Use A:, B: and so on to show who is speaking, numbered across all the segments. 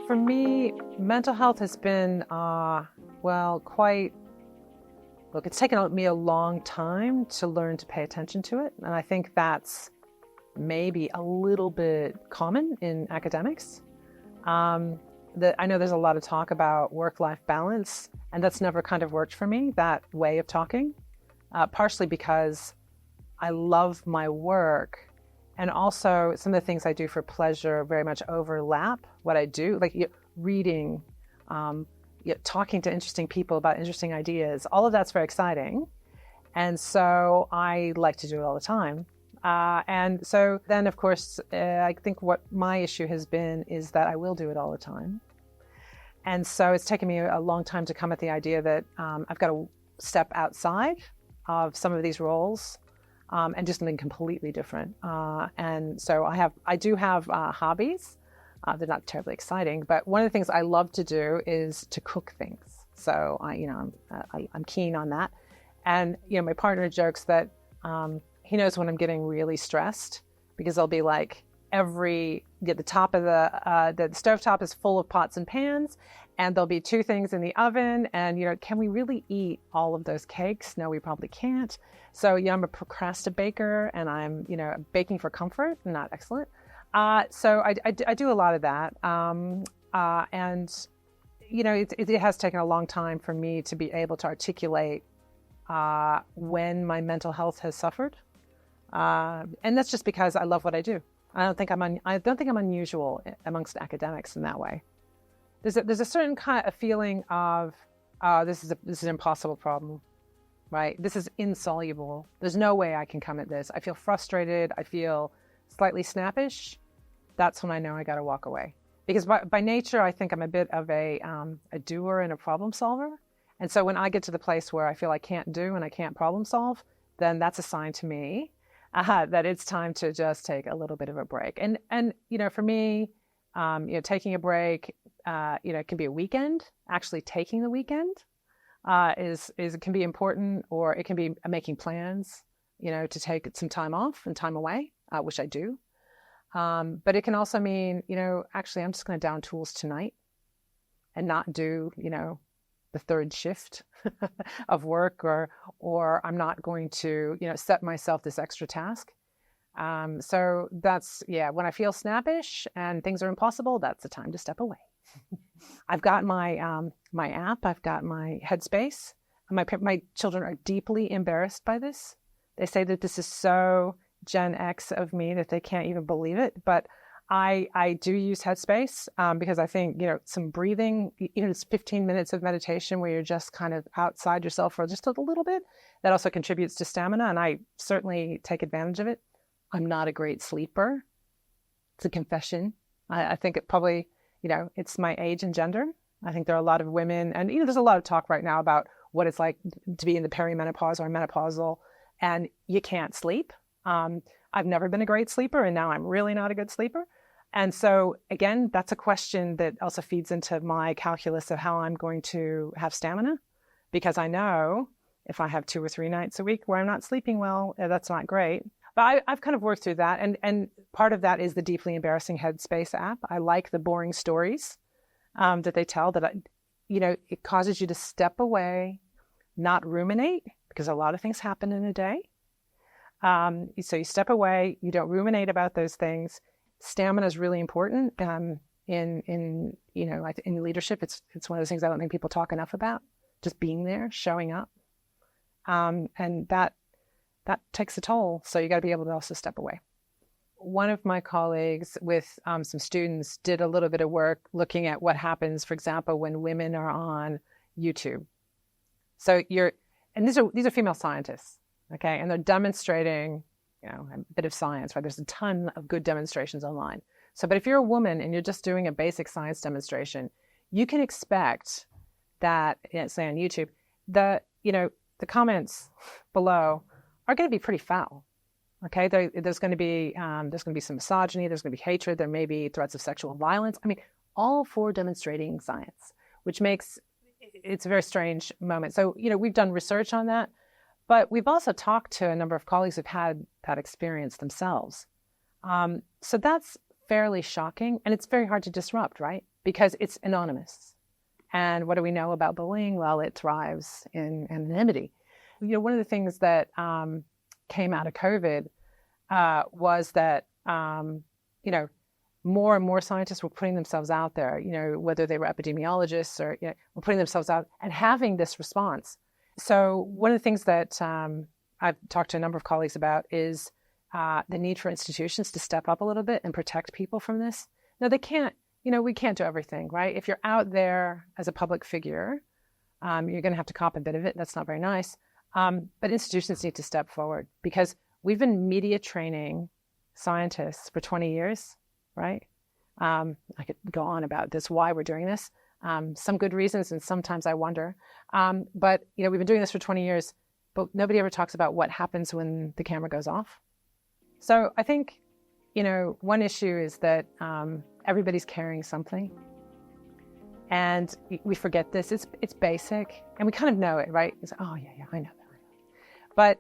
A: For me, mental health has been, it's taken me a long time to learn to pay attention to it. And I think that's maybe a little bit common in academics. I know there's a lot of talk about work-life balance, and that's never kind of worked for me, that way of talking, partially because I love my work. And also some of the things I do for pleasure very much overlap what I do, like reading, talking to interesting people about interesting ideas. All of that's very exciting. And so I like to do it all the time. And so then, of course, I think what my issue has been is that I will do it all the time. And so it's taken me a long time to come at the idea that I've got to step outside of some of these roles and do something completely different. And so I do have hobbies. They're not terribly exciting, but one of the things I love to do is to cook things. So I'm keen on that. And my partner jokes that he knows when I'm getting really stressed, because I'll be like, the top of the stovetop is full of pots and pans, and there'll be 2 things in the oven, and can we really eat all of those cakes? No, we probably can't. So I'm a procrastinator, and I'm baking for comfort, not excellent. So I do a lot of that, and it has taken a long time for me to be able to articulate when my mental health has suffered, and that's just because I love what I do. I don't think I'm unusual amongst academics in that way. There's a certain kind of feeling of this is an impossible problem, right? This is insoluble. There's no way I can come at this. I feel frustrated. I feel slightly snappish. That's when I know I got to walk away, because by nature I think I'm a bit of a doer and a problem solver. And so when I get to the place where I feel I can't do and I can't problem solve, then that's a sign to me that it's time to just take a little bit of a break. And for me, taking a break, it can be a weekend. Actually taking the weekend it can be important, or it can be making plans, to take some time off and time away, which I do. But it can also mean, actually I'm just going to down tools tonight and not do, the 3rd shift of work, or I'm not going to, set myself this extra task. So that's, when I feel snappish and things are impossible, that's the time to step away. I've got my my app, I've got my Headspace. My children are deeply embarrassed by this. They say that this is so Gen X of me that they can't even believe it. But I do use Headspace because I think, some breathing, it's 15 minutes of meditation where you're just kind of outside yourself for just a little bit. That also contributes to stamina, and I certainly take advantage of it. I'm not a great sleeper. It's a confession. I think it probably, it's my age and gender. I think there are a lot of women, and there's a lot of talk right now about what it's like to be in the perimenopause or menopausal, and you can't sleep. I've never been a great sleeper, and now I'm really not a good sleeper. And so, again, that's a question that also feeds into my calculus of how I'm going to have stamina, because I know if I have 2 or 3 nights a week where I'm not sleeping well, that's not great. But I've kind of worked through that. And part of that is the deeply embarrassing Headspace app. I like the boring stories that they tell, that, it causes you to step away, not ruminate, because a lot of things happen in a day. So you step away, you don't ruminate about those things. Stamina is really important in leadership. It's one of those things I don't think people talk enough about. Just being there, showing up, and that takes a toll. So you got to be able to also step away. One of my colleagues with some students did a little bit of work looking at what happens, for example, when women are on YouTube. So these are female scientists, okay, and they're demonstrating, a bit of science, right? There's a ton of good demonstrations online. So, but if you're a woman and you're just doing a basic science demonstration, you can expect that, say on YouTube, the comments below are going to be pretty foul. Okay, there's going to be some misogyny, there's going to be hatred, there may be threats of sexual violence. I mean, all for demonstrating science, which makes it's a very strange moment. So, we've done research on that, but we've also talked to a number of colleagues who've had that experience themselves. So that's fairly shocking, and it's very hard to disrupt, right? because it's anonymous. And what do we know about bullying? Well, it thrives in anonymity. One of the things that came out of COVID was that, more and more scientists were putting themselves out there, whether they were epidemiologists or, were putting themselves out and having this response. So one of the things that I've talked to a number of colleagues about is the need for institutions to step up a little bit and protect people from this. Now, they can't, we can't do everything, right? If you're out there as a public figure, you're going to have to cop a bit of it. That's not very nice. But institutions need to step forward because we've been media training scientists for 20 years, right? I could go on about this, why we're doing this. Some good reasons, and sometimes I wonder. But, we've been doing this for 20 years, but nobody ever talks about what happens when the camera goes off. So I think, one issue is that everybody's carrying something. And we forget this. It's basic, and we kind of know it, right? It's, oh, yeah, I know that. But,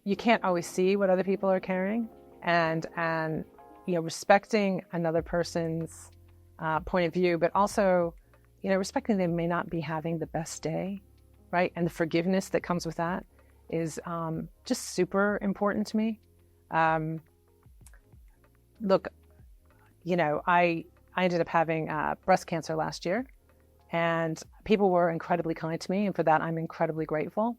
A: you can't always see what other people are carrying. And respecting another person's point of view, but also, respecting they may not be having the best day, right? And the forgiveness that comes with that is just super important to me. Look, I ended up having breast cancer last year, and people were incredibly kind to me, and for that I'm incredibly grateful.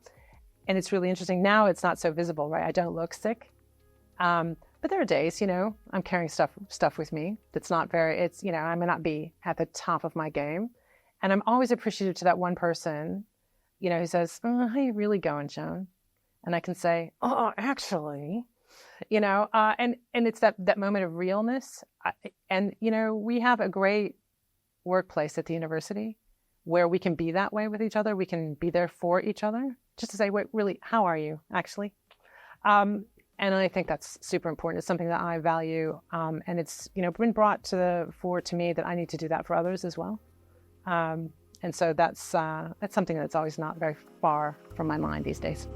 A: And it's really interesting. Now it's not so visible, right? I don't look sick. But there are days, I'm carrying stuff with me that's not I may not be at the top of my game. And I'm always appreciative to that one person, who says, oh, how are you really going, Joan? And I can say, oh, actually, and it's that moment of realness. And we have a great workplace at the university where we can be that way with each other. We can be there for each other, just to say, wait, really, how are you, actually? And I think that's super important. It's something that I value, and it's been brought to the fore to me that I need to do that for others as well. And so that's something that's always not very far from my mind these days.